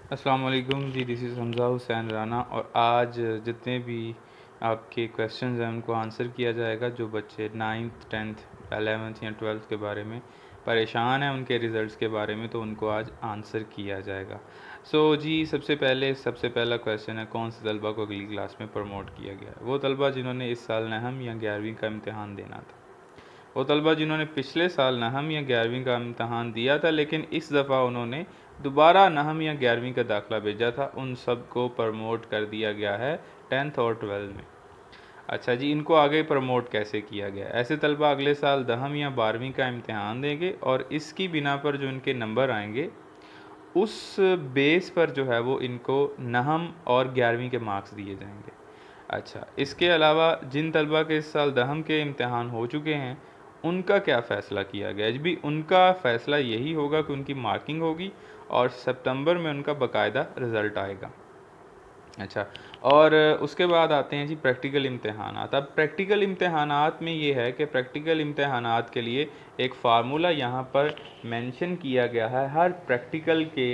अस्सलाम वालेकुम जी, this is Hamza Hussain Rana और आज जितने भी आपके क्वेश्चंस हैं उनको आंसर किया जाएगा। जो बच्चे 9th 10th 11th या 12th के बारे में परेशान हैं उनके रिज़ल्ट्स के बारे में, तो उनको आज आंसर किया जाएगा। जी, सबसे पहला क्वेश्चन है, कौन से तलबा को अगली क्लास में प्रमोट किया गया है? वो तलबा जिन्होंने इस साल नहम या 11वीं का इम्तिहान देना था। वो तलबा जिन्होंने पिछले साल नहम या 11वीं का इम्तहान दिया था, लेकिन इस दफ़ा उन्होंने दोबारा नहम या 11वीं का दाखिला भेजा था, उन सब को प्रमोट कर दिया गया है 10th और 12th में। अच्छा जी, इनको आगे प्रमोट कैसे किया गया? ऐसे तलबा अगले साल 10वीं या 12वीं का इम्तहान देंगे और इसकी बिना पर जो इनके नंबर आएंगे उस बेस पर जो है वो इनको नहम और 11वीं के मार्क्स दिए जाएंगे। अच्छा, इसके अलावा जिन तलबा के इस साल दहम के इम्तहान हो चुके हैं उनका क्या फ़ैसला किया गया है? भी उनका फ़ैसला यही होगा कि उनकी मार्किंग होगी और सितंबर में उनका बाकायदा रिज़ल्ट आएगा। अच्छा, और उसके बाद आते हैं जी प्रैक्टिकल इम्तहानात। अब प्रैक्टिकल इम्तहानात में ये है कि प्रैक्टिकल इम्तहानात के लिए एक फ़ार्मूला यहाँ पर मेंशन किया गया है हर प्रैक्टिकल के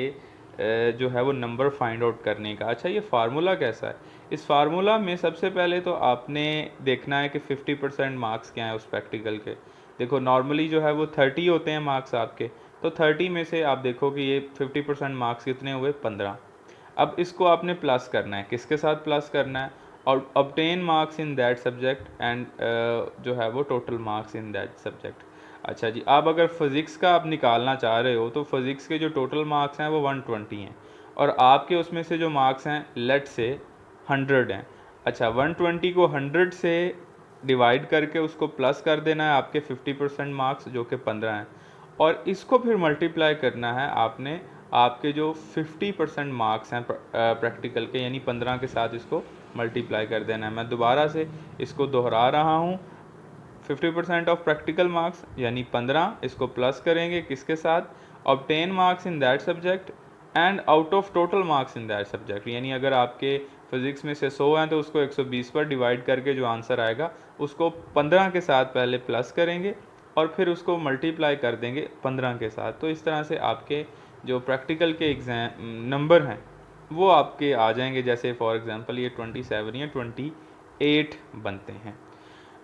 जो है वो नंबर फाइंड आउट करने का। अच्छा, ये फार्मूला कैसा है? इस फार्मूला में सबसे पहले तो आपने देखना है कि 50% मार्क्स क्या हैं उस प्रैक्टिकल के। देखो, नॉर्मली जो है वो 30 होते हैं मार्क्स आपके, तो 30 में से आप देखो कि ये 50% मार्क्स कितने हुए, 15। अब इसको आपने प्लस करना है, किसके साथ प्लस करना है? और obtain marks in that subject and जो है वो total marks in that subject. अच्छा जी, आप अगर फिज़िक्स का आप निकालना चाह रहे हो तो फिज़िक्स के जो टोटल मार्क्स हैं वो 120 हैं और आपके उसमें से जो मार्क्स हैं लेट से 100 हैं। अच्छा, 120 को 100 से डिवाइड करके उसको प्लस कर देना है आपके 50% मार्क्स जो कि 15 हैं, और इसको फिर मल्टीप्लाई करना है आपने आपके जो 50% मार्क्स हैं प्रैक्टिकल के, यानी 15 के साथ इसको मल्टीप्लाई कर देना है। मैं दोबारा से इसको दोहरा रहा हूँ। 50% ऑफ प्रैक्टिकल मार्क्स यानी 15, इसको प्लस करेंगे किसके साथ? Obtain marks in that subject and out of total marks in that subject. यानी अगर आपके फिजिक्स में से 100 हैं तो उसको 120 पर डिवाइड करके जो आंसर आएगा उसको 15 के साथ पहले प्लस करेंगे और फिर उसको मल्टीप्लाई कर देंगे 15 के साथ। तो इस तरह से आपके जो प्रैक्टिकल के एग्ज़ाम नंबर हैं वो आपके आ जाएंगे। जैसे फॉर एग्ज़ाम्पल ये 27 या 28 बनते हैं।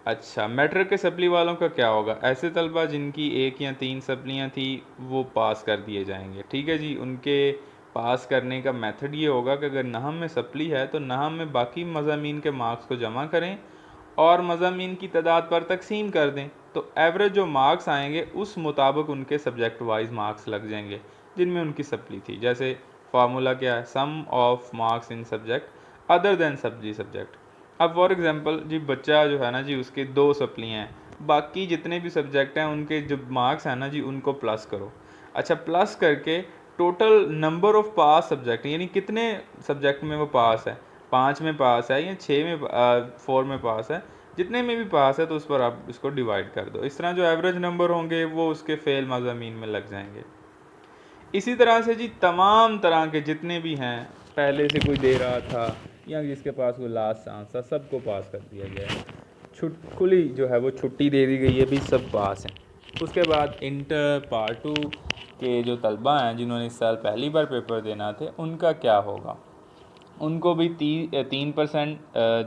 अच्छा, मैट्रिक के सप्ली वालों का क्या होगा? ऐसे तलबा जिनकी 1 या 3 सप्लियाँ थी वो पास कर दिए जाएंगे। ठीक है जी, उनके पास करने का मेथड ये होगा कि अगर नहम में सप्ली है तो नहम में बाकी मज़ामीन के मार्क्स को जमा करें और मज़ामीन की तादाद पर तकसीम कर दें, तो एवरेज जो मार्क्स आएंगे उस मुताबिक उनके सब्जेक्ट वाइज मार्क्स लग जाएंगे जिनमें उनकी सप्ली थी। जैसे फार्मूला क्या है? Sum of marks in subject other than supply subject. अब फॉर एग्जांपल जी, बच्चा जो है ना जी उसके 2 सप्लियाँ हैं, बाकी जितने भी सब्जेक्ट हैं उनके जो मार्क्स हैं ना जी उनको प्लस करो। अच्छा, प्लस करके total number of pass subject यानी कितने सब्जेक्ट में वो पास है, 5 में पास है या 6 में 4 में पास है, जितने में भी पास है तो उस पर आप इसको डिवाइड कर दो। इस तरह जो एवरेज नंबर होंगे वो उसके फेल मज़ामीन में लग जाएंगे। इसी तरह से जी तमाम तरह के जितने भी हैं, पहले से कोई दे रहा था या जिसके पास कोई लास्ट चांस था, सबको पास कर दिया गया है। खुली जो है वो छुट्टी दे दी गई है, भी सब पास हैं। उसके बाद इंटर पार्ट 2 के जो तलबा हैं जिन्होंने इस साल पहली बार पेपर देना थे उनका क्या होगा? उनको भी 3%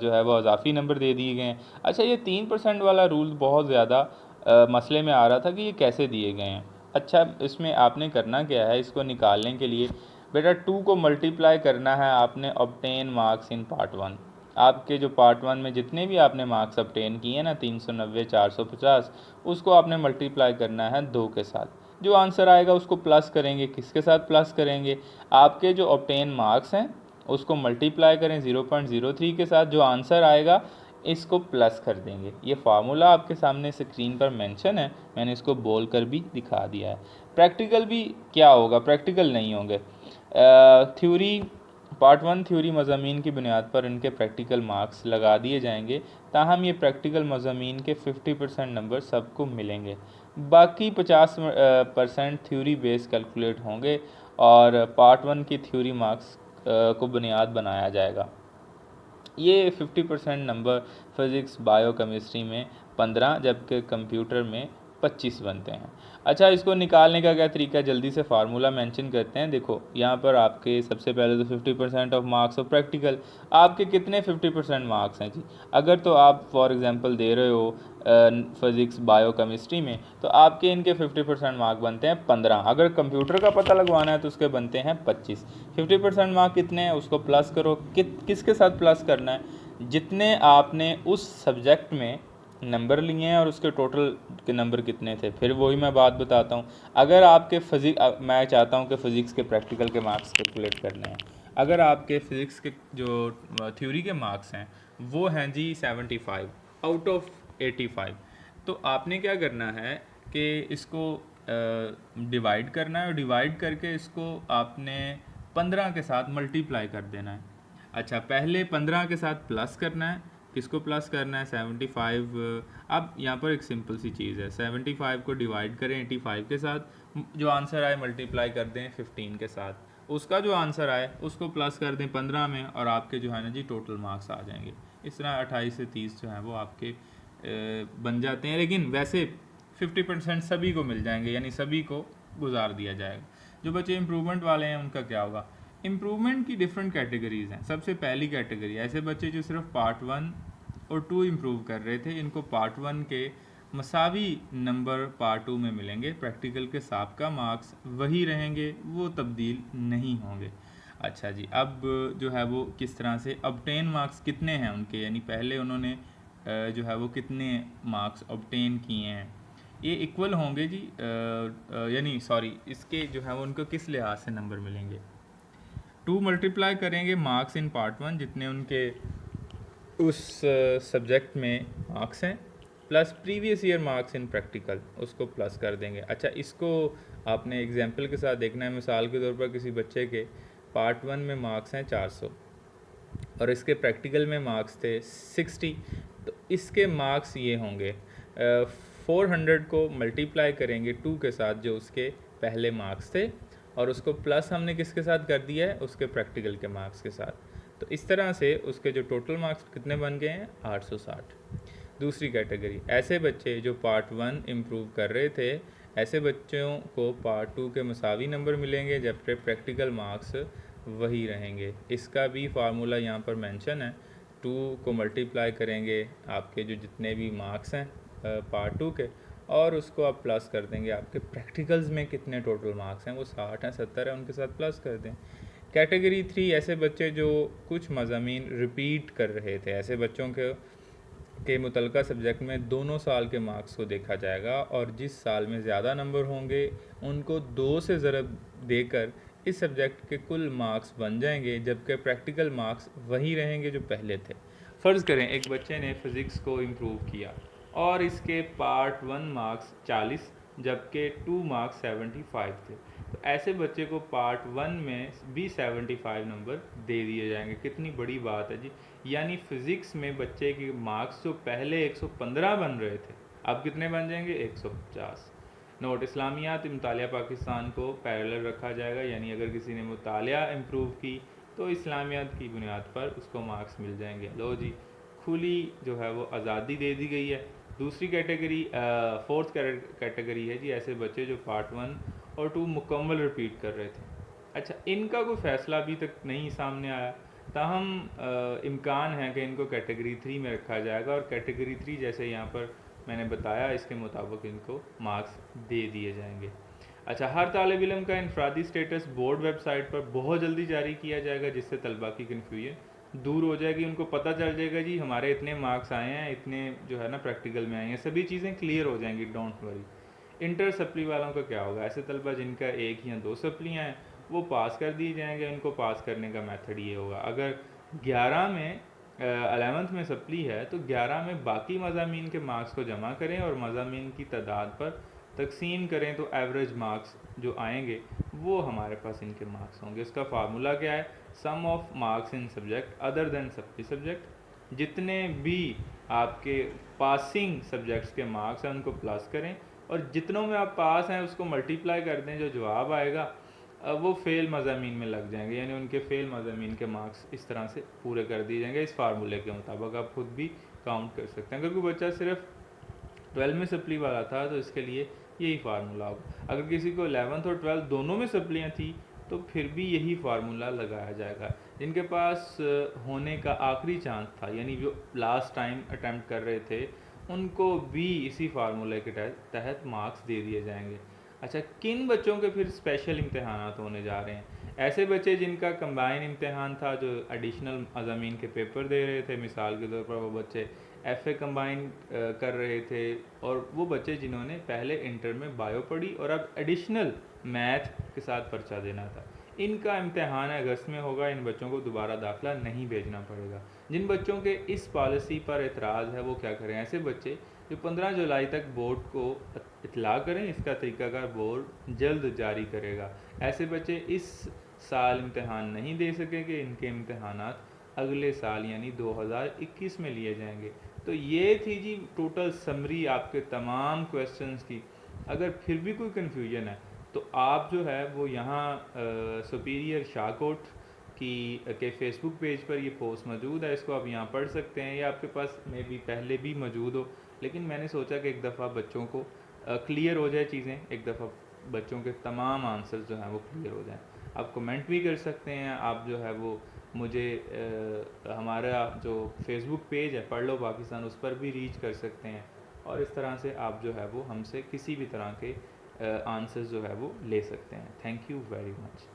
जो है वो इजाफी नंबर दे दिए गए हैं। अच्छा, ये 3% वाला रूल बहुत ज़्यादा मसले में आ रहा था कि ये कैसे दिए गए हैं। अच्छा, इसमें आपने करना क्या है, इसको निकालने के लिए बेटा 2 को मल्टीप्लाई करना है आपने ऑब्टेन मार्क्स इन पार्ट 1। आपके जो पार्ट 1 में जितने भी आपने मार्क्स ऑब्टेन किए ना 390 450, उसको आपने मल्टीप्लाई करना है 2 के साथ। जो आंसर आएगा उसको प्लस करेंगे, किसके साथ प्लस करेंगे? आपके जो ऑब्टेन मार्क्स हैं उसको मल्टीप्लाई करें 0.03 के साथ, जो आंसर आएगा इसको प्लस कर देंगे। ये फार्मूला आपके सामने स्क्रीन पर मेंशन है, मैंने इसको बोल कर भी दिखा दिया है। प्रैक्टिकल भी क्या होगा? प्रैक्टिकल नहीं होंगे। थ्योरी पार्ट 1 थ्योरी मज़ामीन की बुनियाद पर इनके प्रैक्टिकल मार्क्स लगा दिए जाएंगे, ताहम ये प्रैक्टिकल मज़ामीन के 50% नंबर सबको मिलेंगे। बाकी 50% थ्योरी बेस कैलकुलेट होंगे और पार्ट 1 की थ्योरी मार्क्स को बुनियाद बनाया जाएगा। ये 50% नंबर फिज़िक्स बायो केमिस्ट्री में 15, जबकि कंप्यूटर में 25 बनते हैं। अच्छा, इसको निकालने का क्या तरीका है, जल्दी से फार्मूला मेंशन करते हैं। देखो यहाँ पर आपके सबसे पहले तो 50% ऑफ मार्क्स ऑफ प्रैक्टिकल, आपके कितने 50% मार्क्स हैं जी। अगर तो आप फॉर एग्जांपल दे रहे हो फिज़िक्स बायो केमिस्ट्री में, तो आपके इनके 50% मार्क बनते हैं 15। अगर कंप्यूटर का पता लगवाना है तो उसके बनते हैं 25। 50% मार्क कितने हैं उसको प्लस करो। किसके साथ प्लस करना है, जितने आपने उस सब्जेक्ट में नंबर लिए हैं और उसके टोटल के नंबर कितने थे। फिर वही मैं बात बताता हूँ, अगर आपके मैं चाहता हूँ कि फ़िज़िक्स के प्रैक्टिकल के मार्क्स कैलकुलेट करने हैं। अगर आपके फ़िज़िक्स के जो थ्योरी के मार्क्स हैं वो हैं जी 75 आउट ऑफ 85, तो आपने क्या करना है कि इसको डिवाइड करना है, और डिवाइड करके इसको आपने 15 के साथ मल्टीप्लाई कर देना है। अच्छा, पहले 15 के साथ प्लस करना है। किसको प्लस करना है, 75। अब यहाँ पर एक सिंपल सी चीज़ है, 75 को डिवाइड करें 85 के साथ, जो आंसर आए मल्टीप्लाई कर दें 15 के साथ, उसका जो आंसर आए उसको प्लस कर दें 15 में, और आपके जो है ना जी टोटल मार्क्स आ जाएंगे। इस तरह 28 से 30 जो है वो आपके बन जाते हैं। लेकिन वैसे 50% सभी को मिल जाएंगे, यानी सभी को गुजार दिया जाएगा। जो बच्चे इम्प्रूवमेंट वाले हैं उनका क्या होगा, इम्प्रूवमेंट की डिफरेंट कैटेगरीज हैं। सबसे पहली कैटेगरी ऐसे बच्चे जो सिर्फ पार्ट 1 और 2 इम्प्रूव कर रहे थे, इनको पार्ट 1 के मसावी नंबर पार्ट 2 में मिलेंगे। प्रैक्टिकल के साबका मार्क्स वही रहेंगे, वो तब्दील नहीं होंगे। अच्छा जी, अब जो है वो किस तरह से ऑब्टेन मार्क्स कितने हैं उनके, यानी पहले उन्होंने जो है वो कितने मार्क्स ऑब्टेन किए हैं, ये इक्वल होंगे जी, यानी सॉरी, इसके जो है वो उनको किस लिहाज से नंबर मिलेंगे। 2 मल्टीप्लाई करेंगे मार्क्स इन पार्ट 1 जितने उनके उस सब्जेक्ट में मार्क्स हैं, plus previous year marks in practical, उसको प्लस कर देंगे। अच्छा, इसको आपने एग्जांपल के साथ देखना है। मिसाल के तौर पर किसी बच्चे के पार्ट 1 में मार्क्स हैं 400 और इसके प्रैक्टिकल में मार्क्स थे 60, तो इसके मार्क्स ये होंगे, 400 को मल्टीप्लाई करेंगे 2 के साथ जो उसके पहले मार्क्स थे, और उसको प्लस हमने किसके साथ कर दिया है, उसके प्रैक्टिकल के मार्क्स के साथ। तो इस तरह से उसके जो टोटल मार्क्स कितने बन गए हैं, 860। दूसरी कैटेगरी ऐसे बच्चे जो पार्ट 1 इम्प्रूव कर रहे थे, ऐसे बच्चों को पार्ट 2 के मसावी नंबर मिलेंगे जबकि प्रैक्टिकल मार्क्स वही रहेंगे। इसका भी फार्मूला यहाँ पर मेंशन है। 2 को मल्टीप्लाई करेंगे आपके जो जितने भी मार्क्स हैं पार्ट 2 के, और उसको आप प्लस कर देंगे आपके प्रैक्टिकल्स में कितने टोटल मार्क्स हैं, वो 60 हैं 70 हैं, उनके साथ प्लस कर दें। कैटेगरी 3 ऐसे बच्चे जो कुछ मज़ामीन रिपीट कर रहे थे, ऐसे बच्चों के मुतलका सब्जेक्ट में दोनों साल के मार्क्स को देखा जाएगा, और जिस साल में ज़्यादा नंबर होंगे उनको 2 से ज़रब देकर इस सब्जेक्ट के कुल मार्क्स बन जाएंगे, जबकि प्रैक्टिकल मार्क्स वही रहेंगे जो पहले थे। फ़र्ज़ करें एक बच्चे ने फ़िज़िक्स को इम्प्रूव किया और इसके पार्ट 1 मार्क्स 40 जबकि 2 मार्क्स 75 थे, तो ऐसे बच्चे को पार्ट 1 में भी 75 नंबर दे दिए जाएंगे। कितनी बड़ी बात है जी, यानी फ़िज़िक्स में बच्चे के मार्क्स जो पहले 115 बन रहे थे, अब कितने बन जाएंगे, 150। नोट, इस्लामियात मुतालिया पाकिस्तान को पैरेलल रखा जाएगा, यानी अगर किसी ने मुतालिया इम्प्रूव की तो इस्लामियात की बुनियाद पर उसको मार्क्स मिल जाएंगे। लो जी, खुली जो है वो आज़ादी दे दी गई है। दूसरी कैटेगरी, फोर्थ कैटेगरी है जी, ऐसे बच्चे जो पार्ट 1 और 2 मुकम्मल रिपीट कर रहे थे। अच्छा, इनका कोई फ़ैसला अभी तक नहीं सामने आया, ताहम इम्कान है कि इनको कैटेगरी 3 में रखा जाएगा, और कैटेगरी 3 जैसे यहाँ पर मैंने बताया इसके मुताबिक इनको मार्क्स दे दिए जाएंगे। अच्छा, हर तालिब इल्म का इनफरादी स्टेटस बोर्ड वेबसाइट पर बहुत जल्दी जारी किया जाएगा, जिससे तलबा की कन्फ्यूजन दूर हो जाएगी। उनको पता चल जाएगा जी हमारे इतने मार्क्स आए हैं, इतने जो है ना प्रैक्टिकल में आए हैं, सभी चीज़ें क्लियर हो जाएंगी, डोंट वरी। इंटर सप्ली वालों का क्या होगा, ऐसे तलबा जिनका 1 या 2 सप्लियाँ हैं वो पास कर दिए जाएंगे। उनको पास करने का मेथड ये होगा, अगर 11 में 11th में सप्ली है तो 11 में बाकी मज़ामीन के मार्क्स को जमा करें और मज़ामीन की तादाद पर तकसीम करें, तो एवरेज मार्क्स जो आएंगे वो हमारे पास इनके मार्क्स होंगे। इसका फार्मूला क्या है, sum of marks in subject other than supply subject. जितने भी आपके पासिंग सब्जेक्ट्स के मार्क्स हैं उनको प्लस करें, और जितनों में आप पास हैं उसको मल्टीप्लाई कर दें, जो जवाब आएगा वो फ़ेल मज़ामीन में लग जाएंगे, यानी उनके फ़ेल मज़ामीन के मार्क्स इस तरह से पूरे कर दिए जाएंगे। इस फार्मूले के मुताबिक आप खुद भी काउंट कर सकते हैं। अगर कोई बच्चा सिर्फ 12 में सप्ली वाला था तो इसके लिए यही फार्मूला होगा। अगर किसी को 11th और 12th दोनों में सप्लियाँ थी तो फिर भी यही फार्मूला लगाया जाएगा। जिनके पास होने का आखिरी चांस था, यानी जो लास्ट टाइम अटैम्प्ट कर रहे थे, उनको भी इसी फार्मूले के तहत मार्क्स दे दिए जाएंगे। अच्छा, किन बच्चों के फिर स्पेशल इम्तहान होने जा रहे हैं? ऐसे बच्चे जिनका कंबाइन इम्तहान था, जो एडिशनल मज़ामीन के पेपर दे रहे थे, मिसाल के तौर पर वो बच्चे एफ़ए कंबाइन कर रहे थे, और वो बच्चे जिन्होंने पहले इंटर में बायो पढ़ी और अब एडिशनल मैथ के साथ पर्चा देना था, इनका इम्तहान अगस्त में होगा। इन बच्चों को दोबारा दाखिला नहीं भेजना पड़ेगा। जिन बच्चों के इस पॉलिसी पर एतराज़ है वो क्या करें? ऐसे बच्चे जो 15 जुलाई तक बोर्ड को इतला करें, इसका तरीक़ाकार बोर्ड जल्द जारी करेगा। ऐसे बच्चे इस साल इम्तहान नहीं दे सकेंगे, इनके इम्तहानात अगले साल यानी 2021 में लिए जाएंगे। तो ये थी जी टोटल समरी आपके तमाम क्वेश्चंस की। अगर फिर भी कोई कन्फ्यूजन है तो आप जो है वो यहाँ सुपीरियर शाहकोट के फेसबुक पेज पर ये पोस्ट मौजूद है, इसको आप यहाँ पढ़ सकते हैं, या आपके पास में भी पहले भी मौजूद हो, लेकिन मैंने सोचा कि एक दफ़ा बच्चों को क्लियर हो जाए चीज़ें, एक दफ़ा बच्चों के तमाम आंसर्स जो हैं वो क्लियर हो जाएं। आप कमेंट भी कर सकते हैं, आप जो है वो मुझे हमारा जो फेसबुक पेज है पढ़ लो पाकिस्तान, उस पर भी रीच कर सकते हैं, और इस तरह से आप जो है वो हमसे किसी भी तरह के आंसर्स जो है वो ले सकते हैं। Thank you very much.